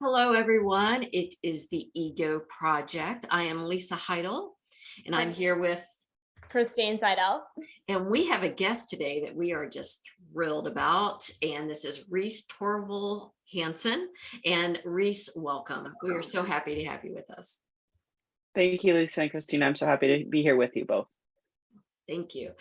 Hello, everyone. It is the Ego Project. I am Lisa Heidel, and I'm here with, Christine Seidel. and we have a guest today that we are just thrilled about, and this is Rhys-Thorvald Hansen. And Rhys, welcome. We are so happy to have you with us. Thank you, Lisa and Christine. I'm so happy to be here with you both. Thank you.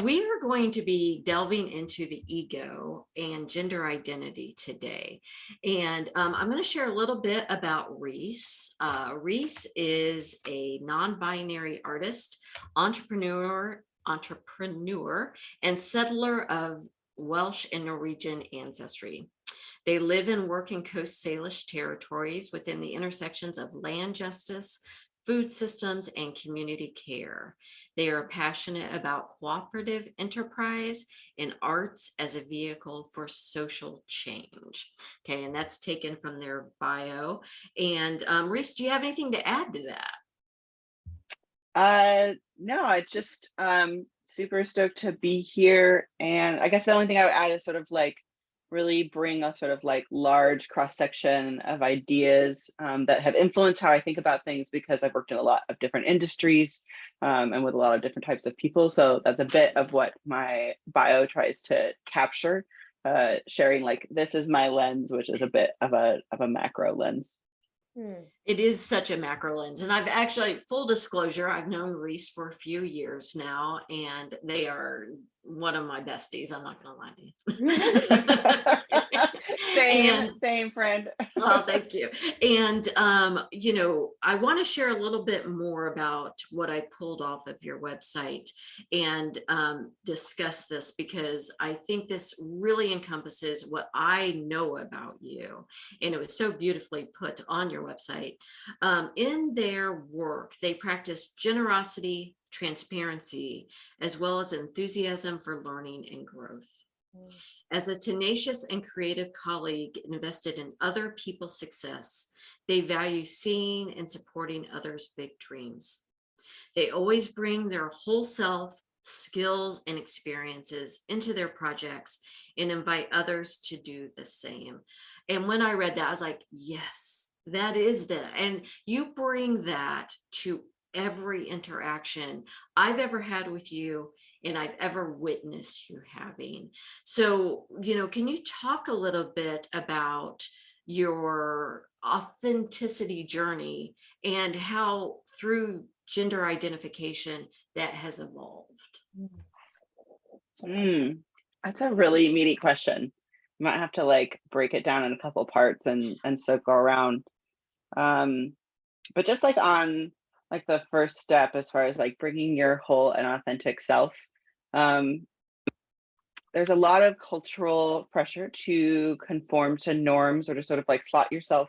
We are going to be delving into the ego and gender identity today. And I'm going to share a little bit about Rhys. Rhys is a non-binary artist, entrepreneur, and settler of Welsh and Norwegian ancestry. They live and work in Coast Salish territories within the intersections of land justice, food systems, and community care. They are passionate about cooperative enterprise and arts as a vehicle for social change. Okay, and that's taken from their bio. And Rhys, do you have anything to add to that? No, I just super stoked to be here. And I guess the only thing I would add is sort of like really bring a sort of like large cross section of ideas that have influenced how I think about things, because I've worked in a lot of different industries and with a lot of different types of people. So that's a bit of what my bio tries to capture, sharing like this is my lens, which is a bit of a macro lens. It is such a macro lens. And I've actually, full disclosure, I've known Rhys for a few years now, and they are one of my besties. I'm not going to lie to you. Same friend. Well, thank you. And, I want to share a little bit more about what I pulled off of your website and discuss this, because I think this really encompasses what I know about you. And it was so beautifully put on your website. In their work, they practice generosity, transparency, as well as enthusiasm for learning and growth. As a tenacious and creative colleague invested in other people's success, they value seeing and supporting others' big dreams. They always bring their whole self, skills, and experiences into their projects and invite others to do the same. And when I read that, I was like, yes, that is the, and you bring that to every interaction I've ever had with you and I've ever witnessed you having. So, can you talk a little bit about your authenticity journey and how through gender identification that has evolved? That's a really meaty question. You might have to like break it down in a couple parts and so go around. But just like on like the first step, as far as like bringing your whole and authentic self, there's a lot of cultural pressure to conform to norms or to sort of like slot yourself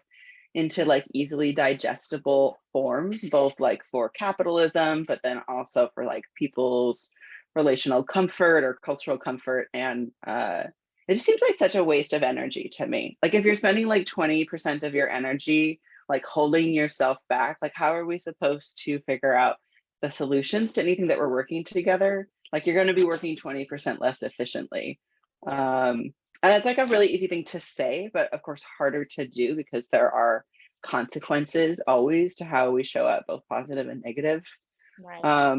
into like easily digestible forms, both like for capitalism, but then also for like people's relational comfort or cultural comfort. And it just seems like such a waste of energy to me. Like if you're spending like 20% of your energy like holding yourself back, like how are we supposed to figure out the solutions to anything that we're working together? Like you're going to be working 20% less efficiently. And that's like a really easy thing to say, but of course harder to do, because there are consequences always to how we show up, both positive and negative. Right.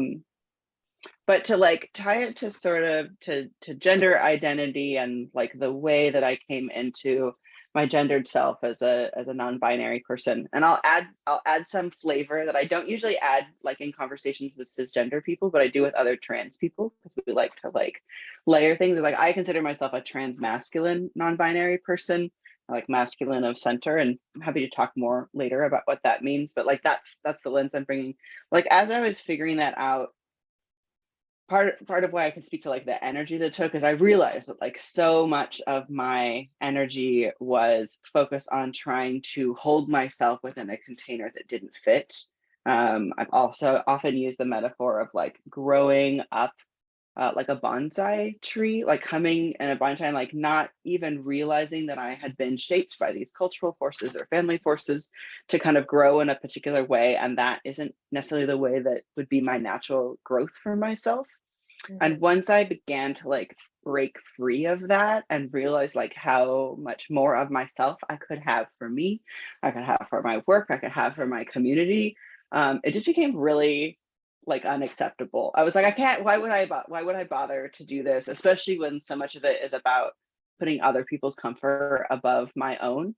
But to like tie it to sort of to gender identity and like the way that I came into my gendered self as a non-binary person. And I'll add some flavor that I don't usually add like in conversations with cisgender people, but I do with other trans people, because we like to like layer things. Like I consider myself a trans masculine non-binary person, like masculine of center, and I'm happy to talk more later about what that means. But like that's the lens I'm bringing. Like as I was figuring that out, part of why I can speak to like the energy that took is I realized that like so much of my energy was focused on trying to hold myself within a container that didn't fit. I've also often used the metaphor of like growing up like a bonsai tree, like coming in a bonsai and like not even realizing that I had been shaped by these cultural forces or family forces to kind of grow in a particular way. And that isn't necessarily the way that would be my natural growth for myself. And once I began to like break free of that and realize like how much more of myself I could have for me, I could have for my work, I could have for my community. It just became really like unacceptable. I was like, I can't, why would I bother to do this, especially when so much of it is about putting other people's comfort above my own.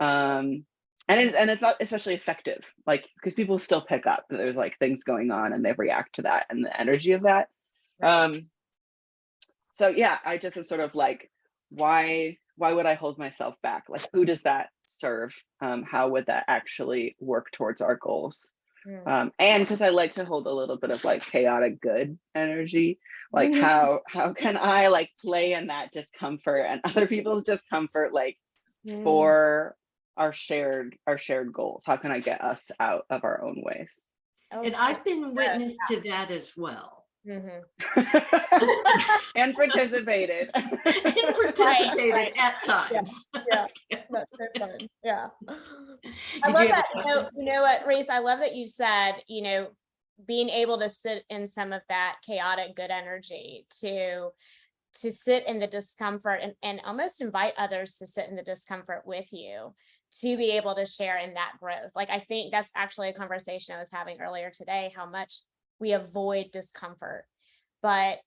And it's not especially effective, like, because people still pick up that there's like things going on and they react to that and the energy of that. So yeah, I just am sort of like, why would I hold myself back? Like, who does that serve? How would that actually work towards our goals? And because I like to hold a little bit of like chaotic good energy, like how can I like play in that discomfort and other people's discomfort, like for our shared goals? How can I get us out of our own ways? And I've been witness to that as well. And participated. And participated at times. Yeah, that's so fun. Yeah. I love that. You know what, Rhys, I love that you said, being able to sit in some of that chaotic good energy, to sit in the discomfort and almost invite others to sit in the discomfort with you, to be able to share in that growth. Like, I think that's actually a conversation I was having earlier today, how much we avoid discomfort, but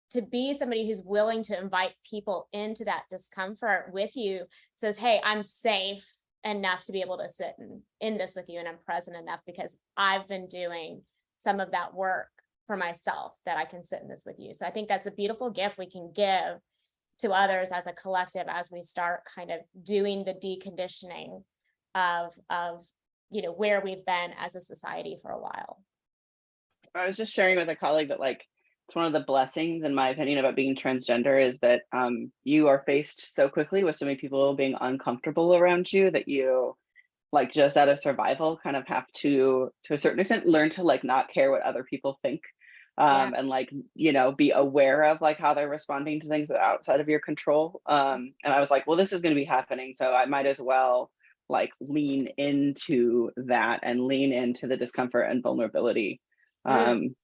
to be somebody who's willing to invite people into that discomfort with you, says, hey, I'm safe enough to be able to sit in this with you, and I'm present enough because I've been doing some of that work for myself, that I can sit in this with you. So I think that's a beautiful gift we can give to others as a collective, as we start kind of doing the deconditioning of where we've been as a society for a while. I was just sharing with a colleague that like, it's one of the blessings, in my opinion, about being transgender is that you are faced so quickly with so many people being uncomfortable around you that you, like, just out of survival, kind of have to a certain extent, learn to like not care what other people think, and like, be aware of like how they're responding to things that are outside of your control. And I was like, well, this is going to be happening, so I might as well like lean into that and lean into the discomfort and vulnerability.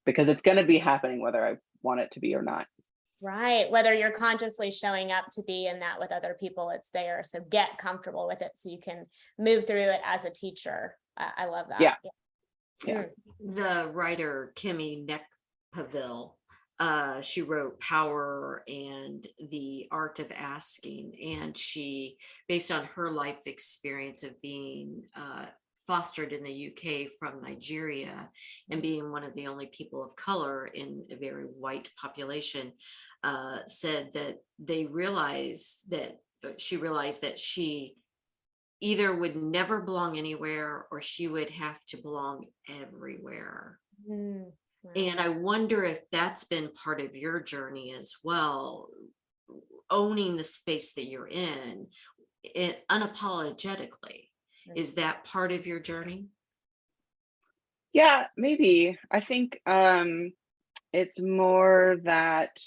Because it's going to be happening whether I want it to be or not. Right. Whether you're consciously showing up to be in that with other people, it's there. So get comfortable with it so you can move through it as a teacher. I love that. Yeah. The writer Kimmy Neckpaville, she wrote Power and the Art of Asking, and she, based on her life experience of being fostered in the UK from Nigeria and being one of the only people of color in a very white population, said that she realized that she either would never belong anywhere or she would have to belong everywhere. And I wonder if that's been part of your journey as well, owning the space that you're in unapologetically. Is that part of your journey? Yeah, maybe. I think it's more that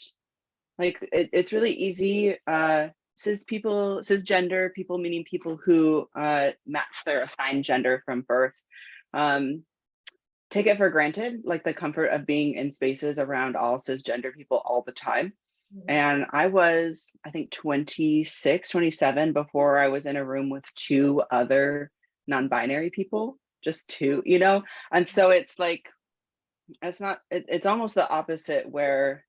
like it's really easy. Cisgender people, meaning people who match their assigned gender from birth, take it for granted, like the comfort of being in spaces around all cisgender people all the time. And I was, I think, 26, 27 before I was in a room with two other non-binary people, just two, And so it's like, it's almost the opposite, where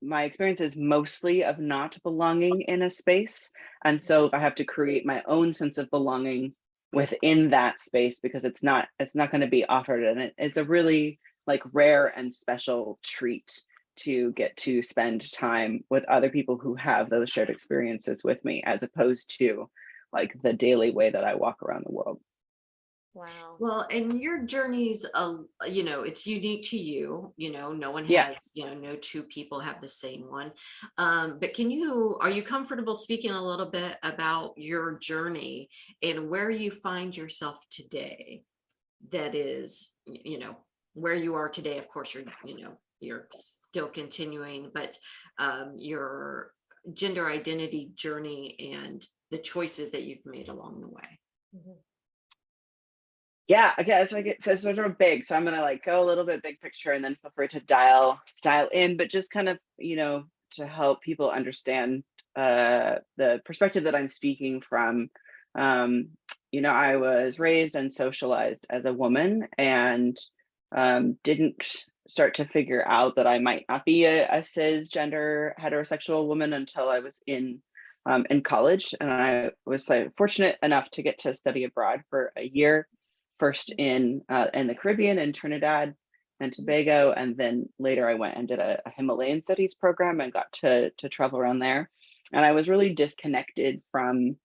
my experience is mostly of not belonging in a space. And so I have to create my own sense of belonging within that space, because it's not going to be offered. And it's a really like rare and special treat to get to spend time with other people who have those shared experiences with me, as opposed to like the daily way that I walk around the world. Wow. Well, and your journey's, it's unique to you, no one Yeah. has, no two people have the same one. But are you comfortable speaking a little bit about your journey and where you find yourself today? That is, where you are today. Of course, you're still continuing, but your gender identity journey and the choices that you've made along the way. Yeah, I guess like it's sort of big, so I'm gonna like go a little bit big picture and then feel free to dial in, but just kind of to help people understand the perspective that I'm speaking from. I was raised and socialized as a woman, and didn't start to figure out that I might not be a cisgender heterosexual woman until I was in college. And I was fortunate enough to get to study abroad for a year, first in the Caribbean, in Trinidad and Tobago, and then later I went and did a Himalayan studies program and got to travel around there. And I was really disconnected from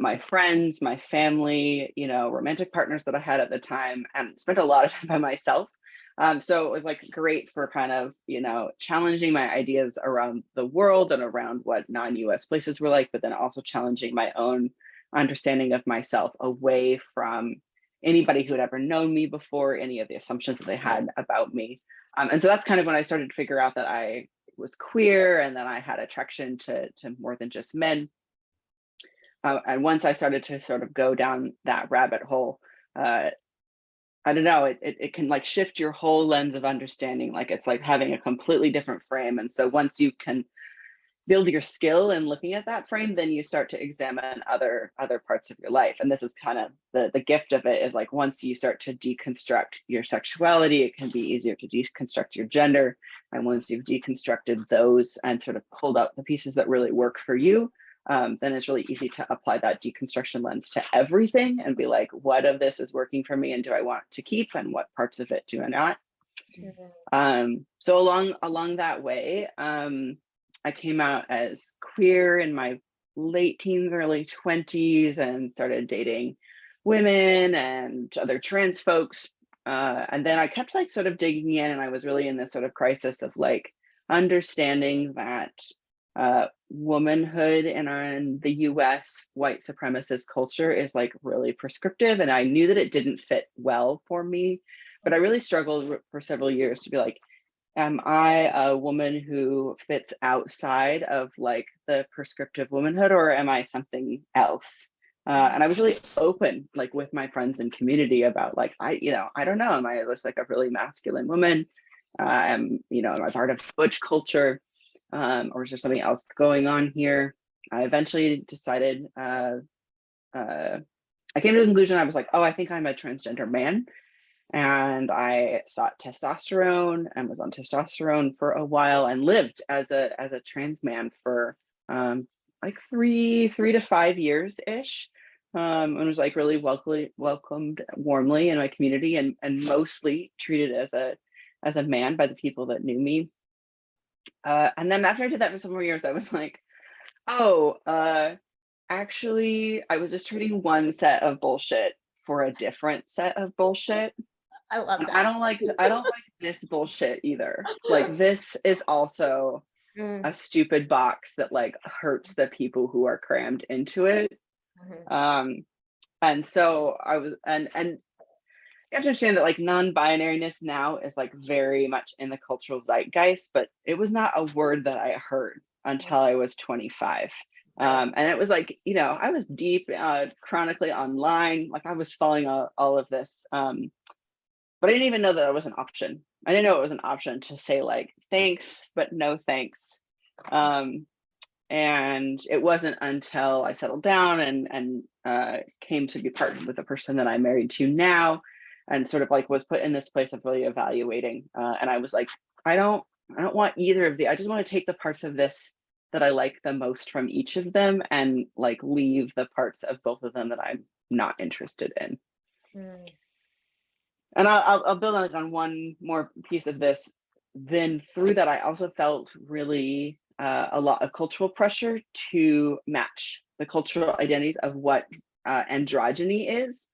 my friends, my family, romantic partners that I had at the time, and spent a lot of time by myself. So it was like great for kind of, challenging my ideas around the world and around what non-US places were like, but then also challenging my own understanding of myself away from anybody who had ever known me before, any of the assumptions that they had about me. And so that's kind of when I started to figure out that I was queer and that I had attraction to more than just men. And once I started to sort of go down that rabbit hole, I don't know, it can like shift your whole lens of understanding. Like it's like having a completely different frame. And so once you can build your skill in looking at that frame, then you start to examine other parts of your life. And this is kind of the gift of it, is like once you start to deconstruct your sexuality, it can be easier to deconstruct your gender. And once you've deconstructed those and sort of pulled out the pieces that really work for you, then it's really easy to apply that deconstruction lens to everything and be like, what of this is working for me and do I want to keep, and what parts of it do I not? So along that way, I came out as queer in my late teens, early 20s, and started dating women and other trans folks. And then I kept like sort of digging in, and I was really in this sort of crisis of like understanding that womanhood in the US white supremacist culture is like really prescriptive. And I knew that it didn't fit well for me, but I really struggled for several years to be like, am I a woman who fits outside of like the prescriptive womanhood, or am I something else? And I was really open, like with my friends and community, about like, I don't know, am I just like a really masculine woman? Am I part of butch culture? Or is there something else going on here? I eventually decided, I came to the conclusion, I was like, oh, I think I'm a transgender man. And I sought testosterone and was on testosterone for a while, and lived as a trans man for like three to 5 years ish, and was like really welcomed warmly in my community, and mostly treated as a man by the people that knew me. And then after I did that for some more years, I was like, oh, actually, I was just trading one set of bullshit for a different set of bullshit. I love that. I don't like this bullshit either. Like this is also a stupid box that like hurts the people who are crammed into it. And so I was, and you have to understand that like non-binariness now is like very much in the cultural zeitgeist, but it was not a word that I heard until I was 25. And it was like, I was deep chronically online, like I was following all of this. But I didn't even know that it was an option. I didn't know it was an option to say like, thanks, but no thanks. And it wasn't until I settled down and came to be partnered with the person that I'm married to now, and sort of like was put in this place of really evaluating. And I was like, I don't want either of the, I just want to take the parts of this that I like the most from each of them, and like leave the parts of both of them that I'm not interested in. And I'll build on one more piece of this. Then through that, I also felt really a lot of cultural pressure to match the cultural identities of what androgyny is,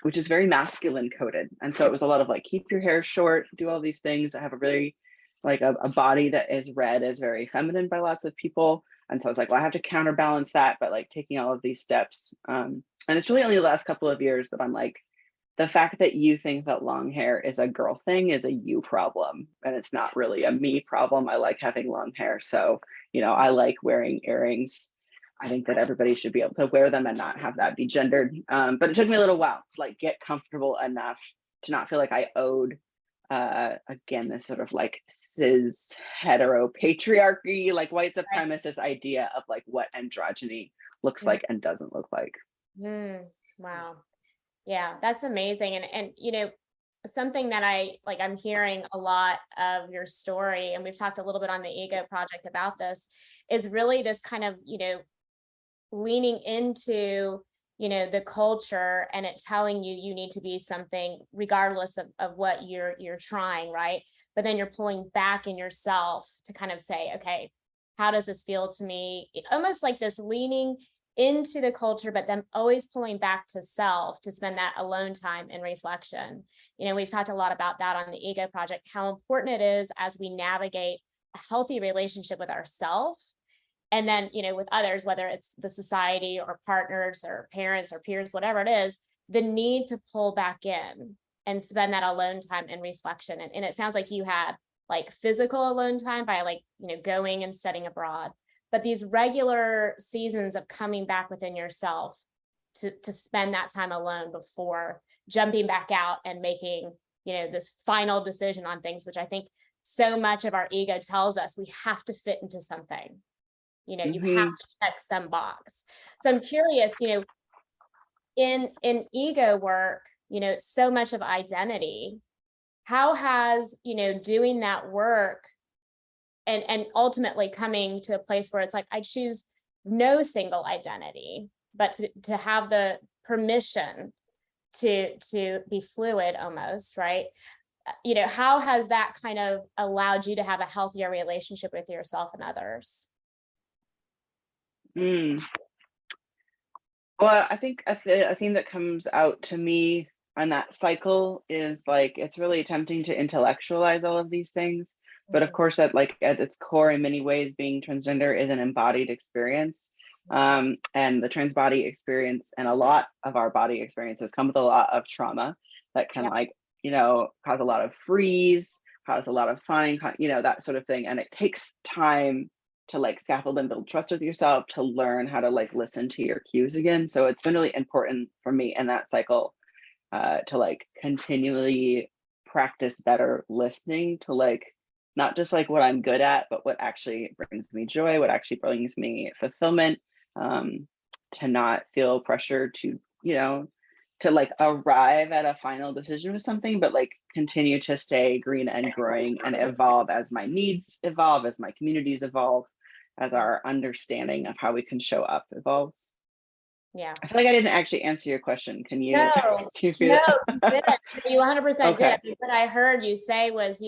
which is very masculine coded. And so it was a lot of like, keep your hair short, do all these things. I have a very like a body that is read as very feminine by lots of people. And so I was like, well, I have to counterbalance that by like taking all of these steps. And it's really only the last couple of years that I'm like, the fact that you think that long hair is a girl thing is a you problem, and it's not really a me problem. I like having long hair. So, I like wearing earrings. I think that everybody should be able to wear them and not have that be gendered. But it took me a little while to like get comfortable enough to not feel like I owed again, this sort of like cis hetero patriarchy, like white Right. supremacist idea of like what androgyny looks Mm, like and doesn't look like. wow. Yeah, that's amazing. And something that I'm hearing a lot of your story, and we've talked a little bit on the Ego Project about this, is really this kind of, leaning into, the culture and it telling you you need to be something regardless of what you're trying, right? But then you're pulling back in yourself to kind of say, okay, how does this feel to me? Almost like this leaning into the culture, but then always pulling back to self to spend that alone time and reflection. We've talked a lot about that on the Ego Project, how important it is as we navigate a healthy relationship with ourselves and then, with others, whether it's the society or partners or parents or peers, whatever it is, the need to pull back in and spend that alone time and reflection. And it sounds like you had like physical alone time by like, going and studying abroad, but these regular seasons of coming back within yourself to spend that time alone before jumping back out and making, this final decision on things, which I think so much of our ego tells us we have to fit into something. You have Mhm. to check some box. So I'm curious, in ego work, it's so much of identity. How has, doing that work and ultimately coming to a place where it's like, I choose no single identity, but to have the permission to be fluid almost, right? How has that kind of allowed you to have a healthier relationship with yourself and others? Mm. Well, I think a theme that comes out to me on that cycle is like it's really tempting to intellectualize all of these things, but of Mhm. course, at its core, in many ways, being transgender is an embodied experience, and the trans body experience and a lot of our body experiences come with a lot of trauma that can Yep. like cause a lot of freeze, cause a lot of fine, that sort of thing, and it takes time to like scaffold and build trust with yourself to learn how to like listen to your cues again. So it's been really important for me in that cycle to like continually practice better listening to like not just like what I'm good at, but what actually brings me joy, what actually brings me fulfillment, to not feel pressure to, to like arrive at a final decision with something, but like continue to stay green and growing and evolve as my needs evolve, as my communities evolve, as our understanding of how we can show up evolves. Yeah. I feel like I didn't actually answer your question. Can you, No, can you feel no, you it? did. You 100% did. Okay. I mean, what I heard you say was,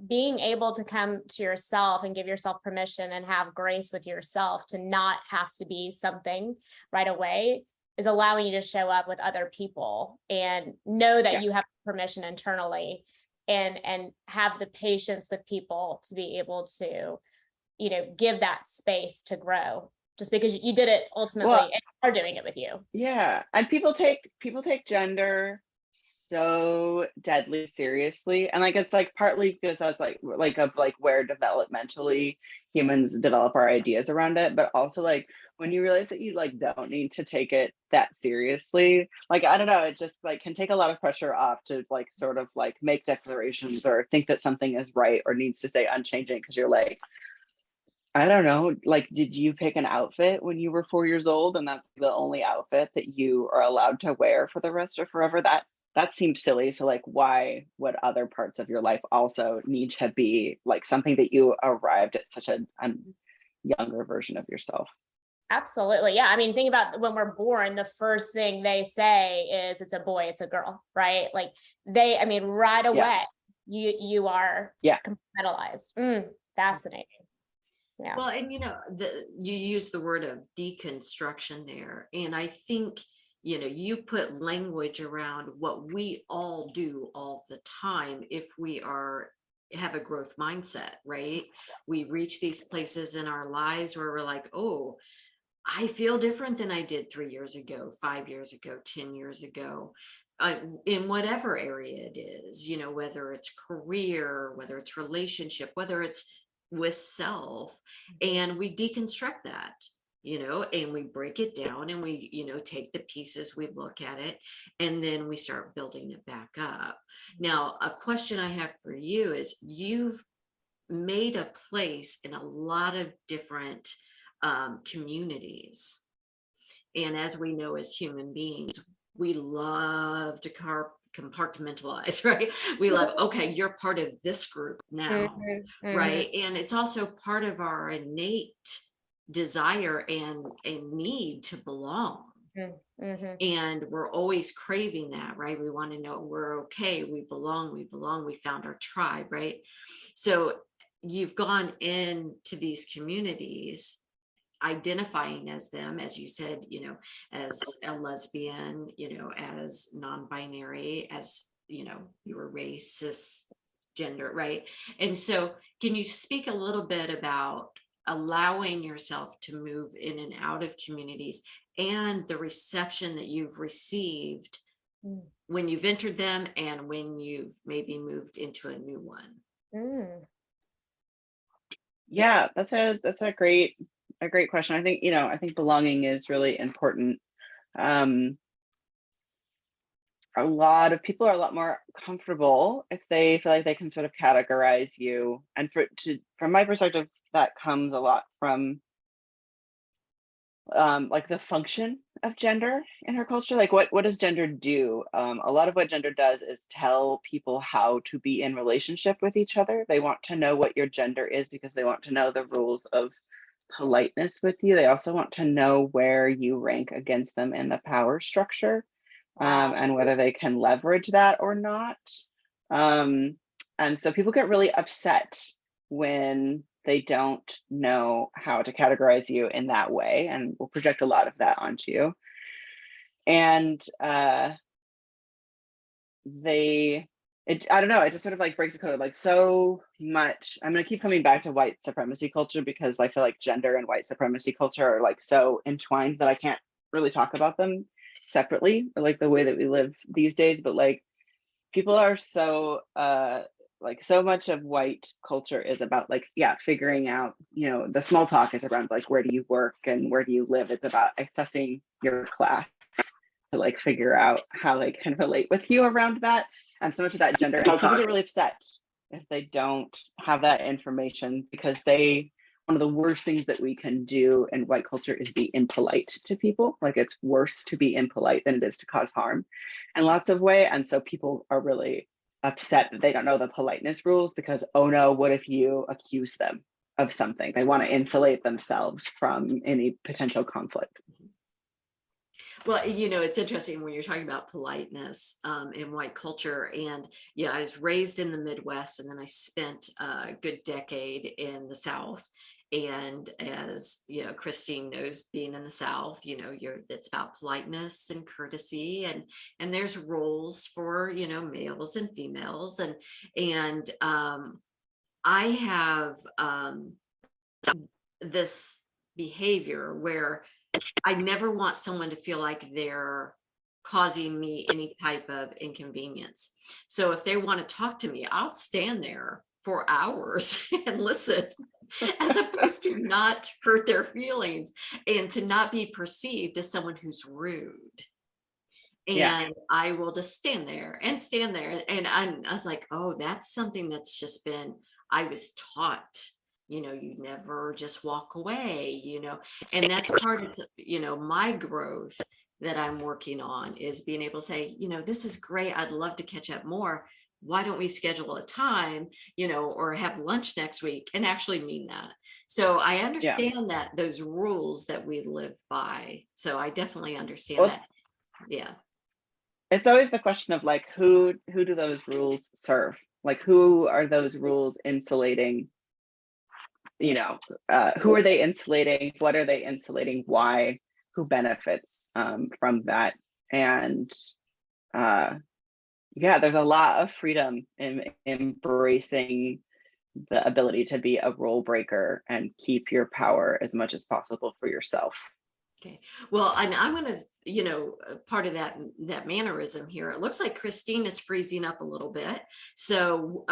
being able to come to yourself and give yourself permission and have grace with yourself to not have to be something right away is allowing you to show up with other people and know that Yeah. you have permission internally and have the patience with people to be able to, give that space to grow just because you did it ultimately Well, and are doing it with you. yeah. And people take gender so deadly seriously. And like it's like partly because that's like of like where developmentally humans develop our ideas around it, but also like when you realize that you like don't need to take it that seriously, like I don't know, it just like can take a lot of pressure off to like sort of like make declarations or think that something is right or needs to stay unchanging because you're like, I don't know, like, did you pick an outfit when you were 4 years old and that's the only outfit that you are allowed to wear for the rest of forever? That seems silly. So like why would other parts of your life also need to be like something that you arrived at such a younger version of yourself? Absolutely. Yeah. I mean, think about when we're born, the first thing they say is it's a boy, it's a girl, right? Like I mean, right Yeah. away, you are Yeah. compartmentalized. Fascinating. Yeah. Well, and you use the word of deconstruction there. And I think, you put language around what we all do all the time if we have a growth mindset, right? We reach these places in our lives where we're like, oh, I feel different than I did 3 years ago, 5 years ago, 10 years ago. In whatever area it is, whether it's career, whether it's relationship, whether it's with self, and we deconstruct that. and we break it down, and we, take the pieces, we look at it, and then we start building it back up. Now, a question I have for you is, you've made a place in a lot of different communities. And as we know, as human beings, we love to compartmentalize, right? We love, okay, you're part of this group now, right? And it's also part of our innate desire and a need to belong. And we're always craving that, right? We want to know we're okay, we belong, we found our tribe, right? So you've gone into these communities identifying as them, as you said, as a lesbian, as non-binary, as, you were race, cisgender, right? And so can you speak a little bit about allowing yourself to move in and out of communities and the reception that you've received when you've entered them and when you've maybe moved into a new one? Yeah, that's a great question. I think belonging is really important. A lot of people are a lot more comfortable if they feel like they can sort of categorize you. And from my perspective, that comes a lot from like the function of gender in her culture. Like what does gender do? A lot of what gender does is tell people how to be in relationship with each other. They want to know what your gender is because they want to know the rules of politeness with you. They also want to know where you rank against them in the power structure, and whether they can leverage that or not. And so people get really upset when they don't know how to categorize you in that way, and will project a lot of that onto you. And I don't know, it just sort of like breaks the code like so much. I'm going to keep coming back to white supremacy culture because I feel like gender and white supremacy culture are like so entwined that I can't really talk about them separately, like the way that we live these days. But like people are so like so much of white culture is about like, yeah, figuring out, the small talk is around like, where do you work and where do you live? It's about assessing your class to like figure out how they can relate with you around that. And so much of that gender, and people get really upset if they don't have that information, because one of the worst things that we can do in white culture is be impolite to people. Like it's worse to be impolite than it is to cause harm in lots of ways. And so people are really upset that they don't know the politeness rules because, oh no, what if you accuse them of something? They want to insulate themselves from any potential conflict. Well, it's interesting when you're talking about politeness in white culture. And yeah, I was raised in the Midwest, and then I spent a good decade in the South. And as Christine knows, being in the South, it's about politeness and courtesy, and there's roles for males and females, and I have this behavior where I never want someone to feel like they're causing me any type of inconvenience. So if they want to talk to me, I'll stand there for hours and listen, as opposed to not hurt their feelings and to not be perceived as someone who's rude. And yeah. I will just stand there. And I was like, oh, that's something that's just been, I was taught, you never just walk away, and that's part of, my growth that I'm working on, is being able to say, this is great, I'd love to catch up more. Why don't we schedule a time, or have lunch next week, and actually mean that. So I understand that those rules that we live by. So I definitely understand that. Yeah. It's always the question of like, who do those rules serve? Like, who are those rules insulating? Who are they insulating? What are they insulating? Why? Who benefits from that? And there's a lot of freedom in embracing the ability to be a rule breaker and keep your power as much as possible for yourself. Okay. Well, and I'm going to, part of that mannerism here, it looks like Christine is freezing up a little bit. So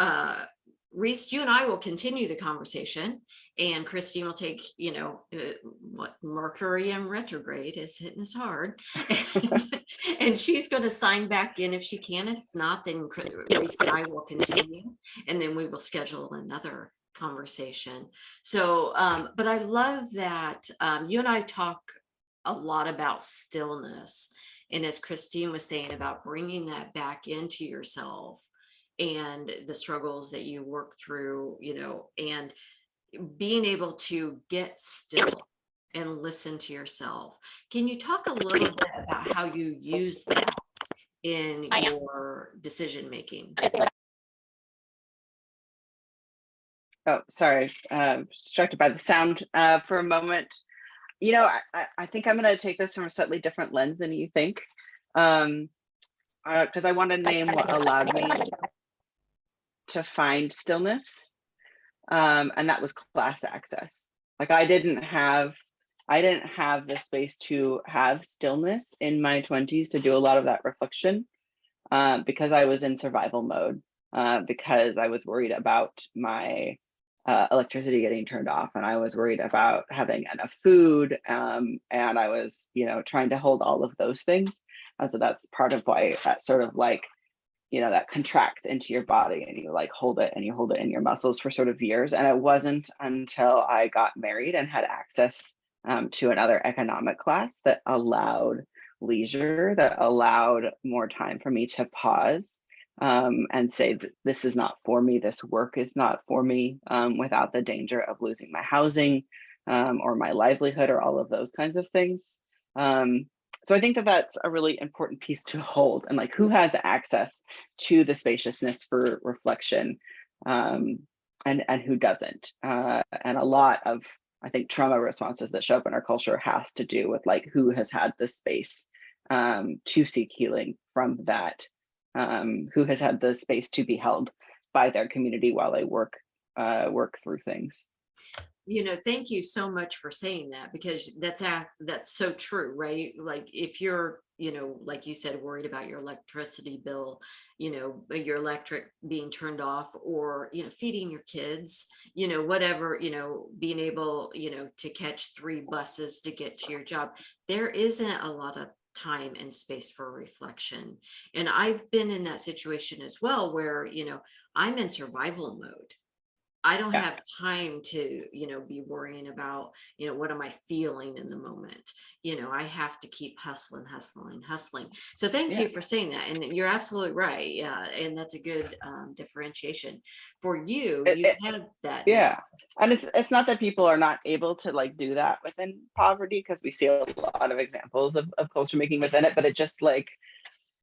Rhys, you and I will continue the conversation, and Christine will take, what Mercury in retrograde is hitting us hard, and she's going to sign back in if she can. And if not, then Rhys and I will continue, and then we will schedule another conversation. So, but I love that you and I talk a lot about stillness, and as Christine was saying about bringing that back into yourself and the struggles that you work through, and being able to get still and listen to yourself. Can you talk a little bit about how you use that in your decision making? Oh, sorry, distracted by the sound for a moment. I think I'm going to take this from a slightly different lens than you think, because I want to name what allowed me to find stillness, and that was class access. Like I didn't have the space to have stillness in my 20s to do a lot of that reflection, because I was in survival mode, because I was worried about my electricity getting turned off, and I was worried about having enough food, and I was trying to hold all of those things. And so that's part of why that sort of like that contracts into your body, and you like hold it, and you hold it in your muscles for sort of years. And it wasn't until I got married and had access to another economic class that allowed leisure, that allowed more time for me to pause, and say, this is not for me, this work is not for me, without the danger of losing my housing, or my livelihood, or all of those kinds of things. So I think that that's a really important piece to hold, and like who has access to the spaciousness for reflection, and who doesn't. And a lot of, I think, trauma responses that show up in our culture has to do with like who has had the space to seek healing from that, who has had the space to be held by their community while they work through things. Thank you so much for saying that, because that's so true, right? Like if you're, like you said, worried about your electricity bill, your electric being turned off, or, feeding your kids, whatever, being able, to catch 3 buses to get to your job, there isn't a lot of time and space for reflection. And I've been in that situation as well, where, I'm in survival mode. I don't have time to, be worrying about, what am I feeling in the moment? I have to keep hustling. So thank you for saying that. And you're absolutely right. Yeah. And that's a good differentiation for you. You have that. Yeah. And it's not that people are not able to like do that within poverty, because we see a lot of examples of culture making within it, but it just like,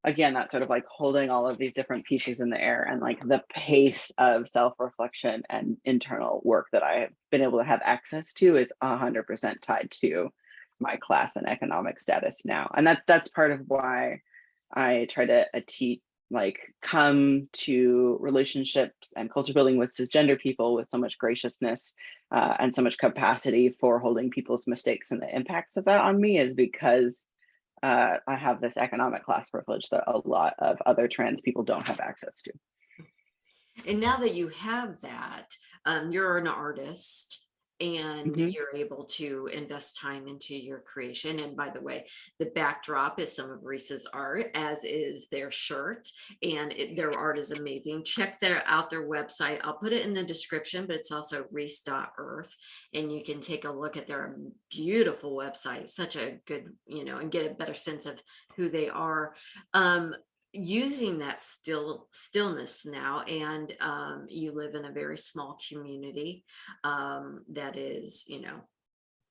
again, that sort of like holding all of these different pieces in the air, and like the pace of self-reflection and internal work that I have been able to have access to is 100% tied to my class and economic status now. And that's part of why I try to teach, like, come to relationships and culture building with cisgender people with so much graciousness, and so much capacity for holding people's mistakes and the impacts of that on me, is because I have this economic class privilege that a lot of other trans people don't have access to. And now that you have that, you're an artist, and you're able to invest time into your creation. And by the way, the backdrop is some of Rhys's art, as is their shirt, and their art is amazing. Check out their website. I'll put it in the description, but it's also rhys.earth, and you can take a look at their beautiful website. Such a good, and get a better sense of who they are. Using that stillness now, and you live in a very small community that is,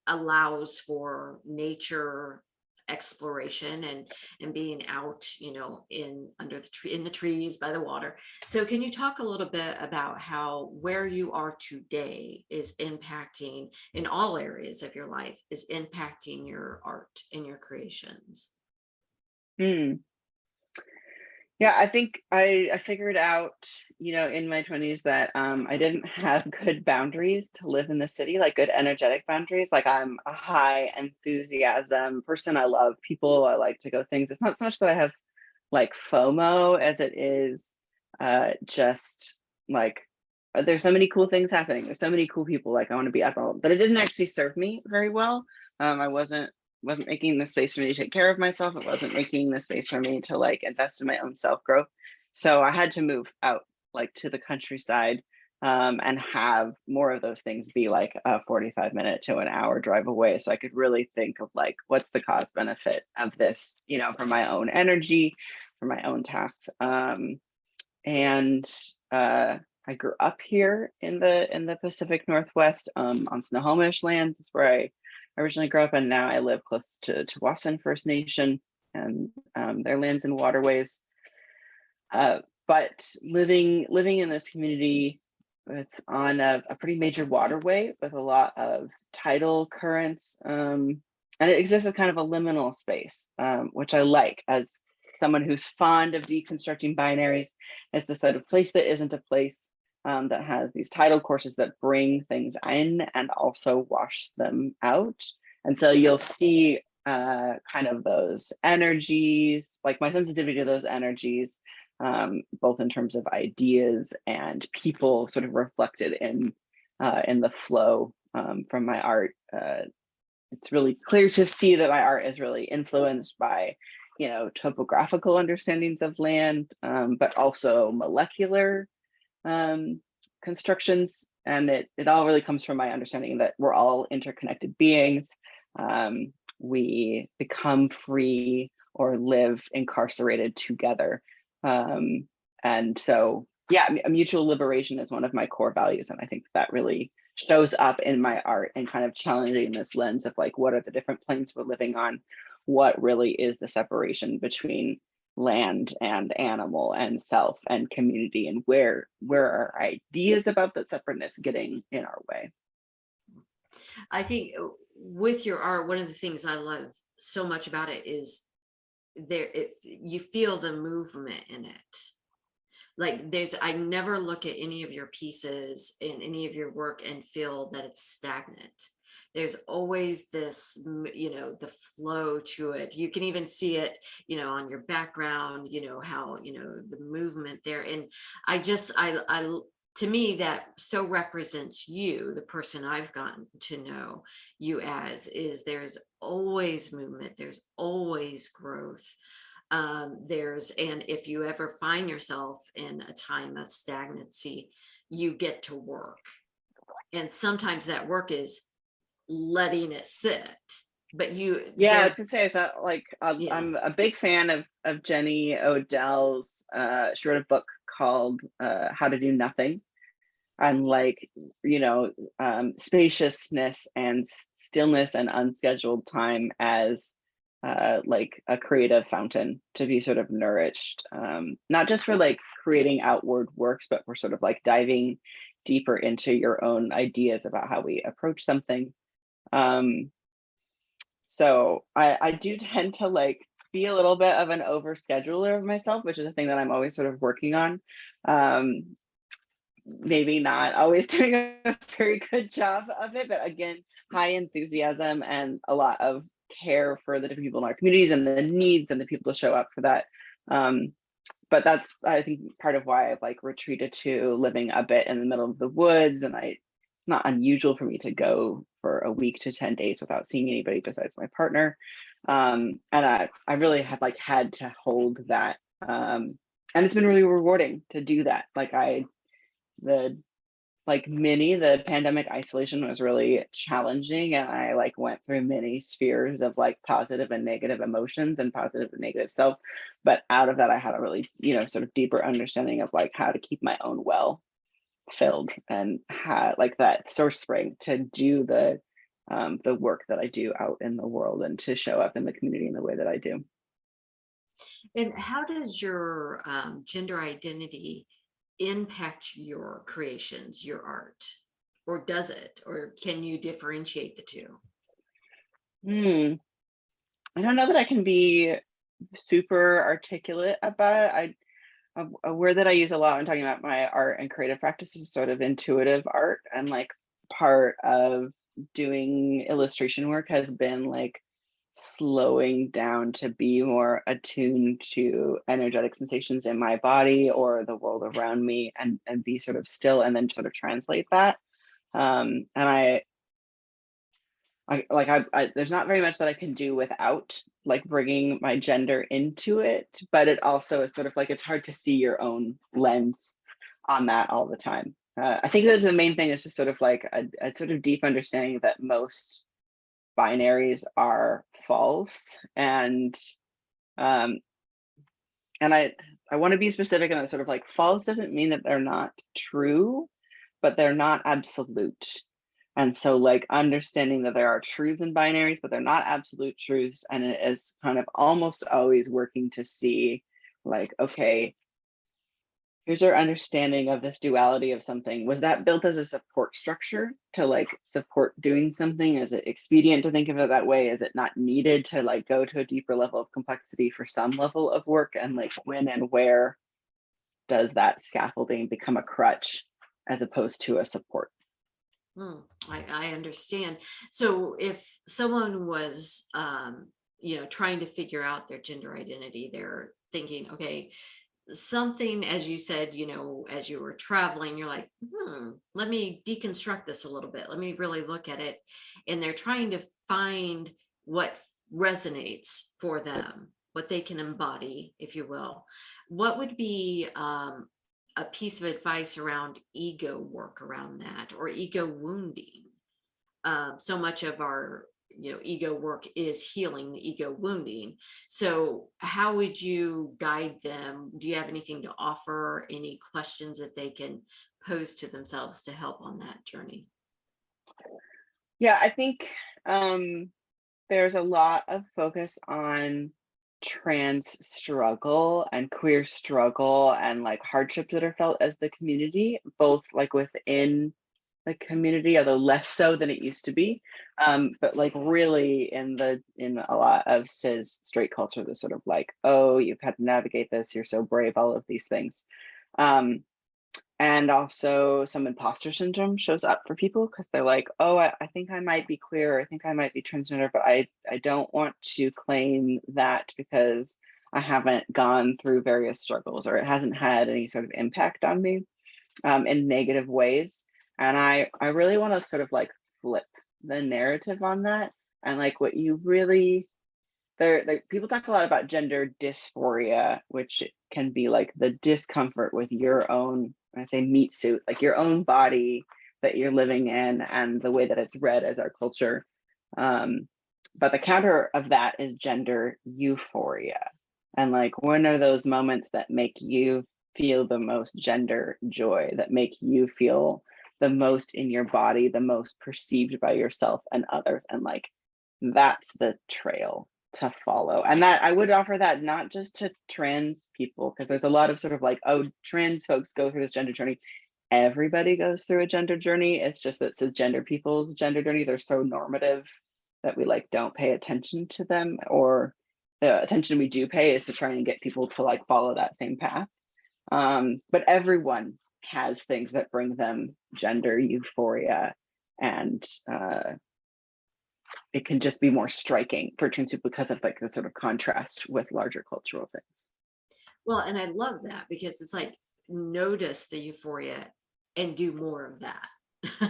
allows for nature exploration and being out, in under the tree, in the trees, by the water. So can you talk a little bit about how where you are today is impacting, in all areas of your life, is impacting your art and your creations? Yeah, I think I figured out, in my 20s that I didn't have good boundaries to live in the city, like good energetic boundaries. Like I'm a high enthusiasm person. I love people. I like to go things. It's not so much that I have like FOMO as it is just like there's so many cool things happening. There's so many cool people. Like I want to be at all, but it didn't actually serve me very well. I wasn't making the space for me to take care of myself. It wasn't making the space for me to like invest in my own self growth. So I had to move out like to the countryside, and have more of those things be like a 45-minute to an hour drive away. So I could really think of like, what's the cost benefit of this, for my own energy, for my own tasks. And I grew up here in the Pacific Northwest, on Snohomish lands. That's where I originally grew up, and now I live close to Wasson First Nation and their lands and waterways. But living in this community, it's on a pretty major waterway with a lot of tidal currents, and it exists as kind of a liminal space, which I like as someone who's fond of deconstructing binaries. It's the sort of place that isn't a place, that has these tidal courses that bring things in and also wash them out. And so you'll see kind of those energies, like my sensitivity to those energies, both in terms of ideas and people sort of reflected in the flow from my art. It's really clear to see that my art is really influenced by, topographical understandings of land, but also molecular constructions. And it all really comes from my understanding that we're all interconnected beings. We become free or live incarcerated together. And so, yeah, a mutual liberation is one of my core values. And I think that really shows up in my art and kind of challenging this lens of like, what are the different planes we're living on? What really is the separation between land and animal and self and community, and where are ideas about that separateness getting in our way? I think with your art, one of the things I love so much about it is you feel the movement in it. Like I never look at any of your pieces in any of your work and feel that it's stagnant. There's always this, the flow to it. You can even see it, on your background, how, the movement there. And I to me, that so represents you, the person I've gotten to know you as, is there's always movement, there's always growth. And if you ever find yourself in a time of stagnancy, you get to work. And sometimes that work is letting it sit. But I was gonna say, so like I'm a big fan of Jenny Odell's. She wrote a book called How to Do Nothing, and like spaciousness and stillness and unscheduled time as like a creative fountain to be sort of nourished, not just for like creating outward works, but for sort of like diving deeper into your own ideas about how we approach something. So I do tend to like be a little bit of an overscheduler of myself, which is a thing that I'm always sort of working on. Maybe not always doing a very good job of it, but again, high enthusiasm and a lot of care for the different people in our communities and the needs and the people to show up for that. But that's, I think, part of why I've like retreated to living a bit in the middle of the woods. And it's not unusual for me to go for a week to 10 days without seeing anybody besides my partner. And I really have like had to hold that. And it's been really rewarding to do that. Like the pandemic isolation was really challenging, and I like went through many spheres of like positive and negative emotions and positive and negative self. But out of that, I had a really, sort of deeper understanding of like how to keep my own well filled and had like that source spring to do the work that I do out in the world and to show up in the community in the way that I do. And how does your gender identity impact your creations, your art? Or does it? Or can you differentiate the two? I don't know that I can be super articulate about it. A word that I use a lot when talking about my art and creative practice is sort of intuitive art. And like part of doing illustration work has been like slowing down to be more attuned to energetic sensations in my body or the world around me, and be sort of still, and then sort of translate that. And there's not very much that I can do without like bringing my gender into it, but it also is sort of like, it's hard to see your own lens on that all the time. I think that the main thing is just sort of like a sort of deep understanding that most binaries are false, and I want to be specific in that sort of like, false doesn't mean that they're not true, but they're not absolute. And so like understanding that there are truths in binaries, but they're not absolute truths. And it is kind of almost always working to see like, okay, here's our understanding of this duality of something. Was that built as a support structure to like support doing something? Is it expedient to think of it that way? Is it not needed to like go to a deeper level of complexity for some level of work? And like when and where does that scaffolding become a crutch as opposed to a support? I understand. So if someone was, trying to figure out their gender identity, they're thinking, okay, something, as you said, as you were traveling, you're like, let me deconstruct this a little bit. Let me really look at it. And they're trying to find what resonates for them, what they can embody, if you will. What would be a piece of advice around ego work around that, or ego wounding? So much of our ego work is healing the ego wounding. So how would you guide them? Do you have anything to offer, any questions that they can pose to themselves to help on that journey? Yeah, I think there's a lot of focus on trans struggle and queer struggle and like hardships that are felt as the community, both like within the community, although less so than it used to be, but like really in a lot of cis straight culture, the sort of like, oh, you've had to navigate this, you're so brave, all of these things. And also some imposter syndrome shows up for people because they're like, oh, I think I might be queer, I think I might be transgender, but I don't want to claim that because I haven't gone through various struggles, or it hasn't had any sort of impact on me in negative ways. And I really want to sort of like flip the narrative on that. And like what you really, people talk a lot about gender dysphoria, which can be like the discomfort with your own, when I say meat suit, like your own body that you're living in and the way that it's read as our culture. But the counter of that is gender euphoria. And like, when are those moments that make you feel the most gender joy, that make you feel the most in your body, the most perceived by yourself and others? And like, that's the trail to follow. And that I would offer that not just to trans people, because there's a lot of sort of like, oh, trans folks go through this gender journey. Everybody goes through a gender journey. It's just that cisgender people's gender journeys are so normative that we like don't pay attention to them, or the attention we do pay is to try and get people to like follow that same path. But everyone has things that bring them gender euphoria, and it can just be more striking for trans people because of like the sort of contrast with larger cultural things. Well, and I love that because it's like, notice the euphoria and do more of that.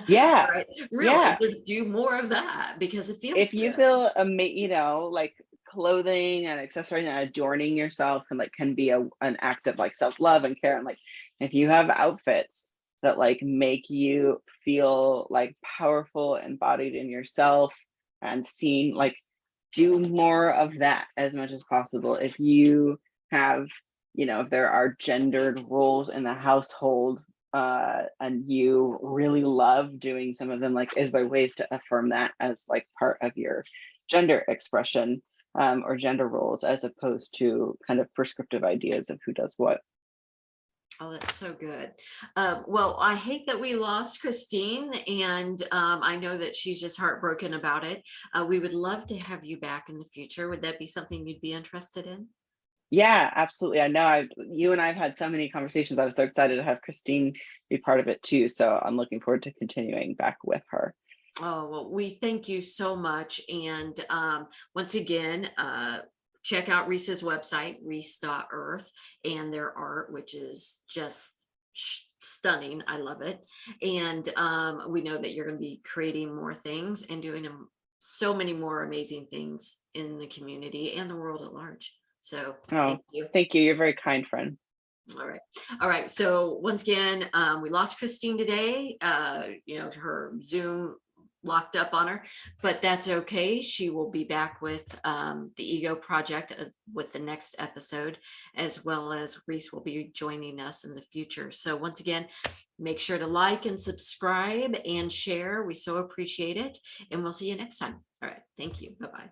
Yeah. Right? Really, Yeah. do more of that because it feels if you good. feel like clothing and accessories and adorning yourself can be an act of like self-love and care, and like if you have outfits that like make you feel like powerful, embodied in yourself and seen, like do more of that as much as possible. If you have, if there are gendered roles in the household and you really love doing some of them, like is there ways to affirm that as like part of your gender expression or gender roles, as opposed to kind of prescriptive ideas of who does what. Oh, that's so good. Well, I hate that we lost Christine, and I know that she's just heartbroken about it. We would love to have you back in the future. Would that be something you'd be interested in? Yeah, absolutely. I know you and I've had so many conversations. I was so excited to have Christine be part of it too. So I'm looking forward to continuing back with her. Oh, well, we thank you so much. And once again, check out Rhys's website, rhys.earth, and their art, which is just stunning. I love it. And we know that you're going to be creating more things and doing so many more amazing things in the community and the world at large. So Oh, thank you. thank you. You're a very kind friend. All right. All right. So once again, we lost Christine today. Her Zoom locked up on her, but that's okay. She will be back with the Ego Project with the next episode, as well as Rhys will be joining us in the future. So once again, make sure to like and subscribe and share. We so appreciate it. And we'll see you next time. All right. Thank you. Bye-bye.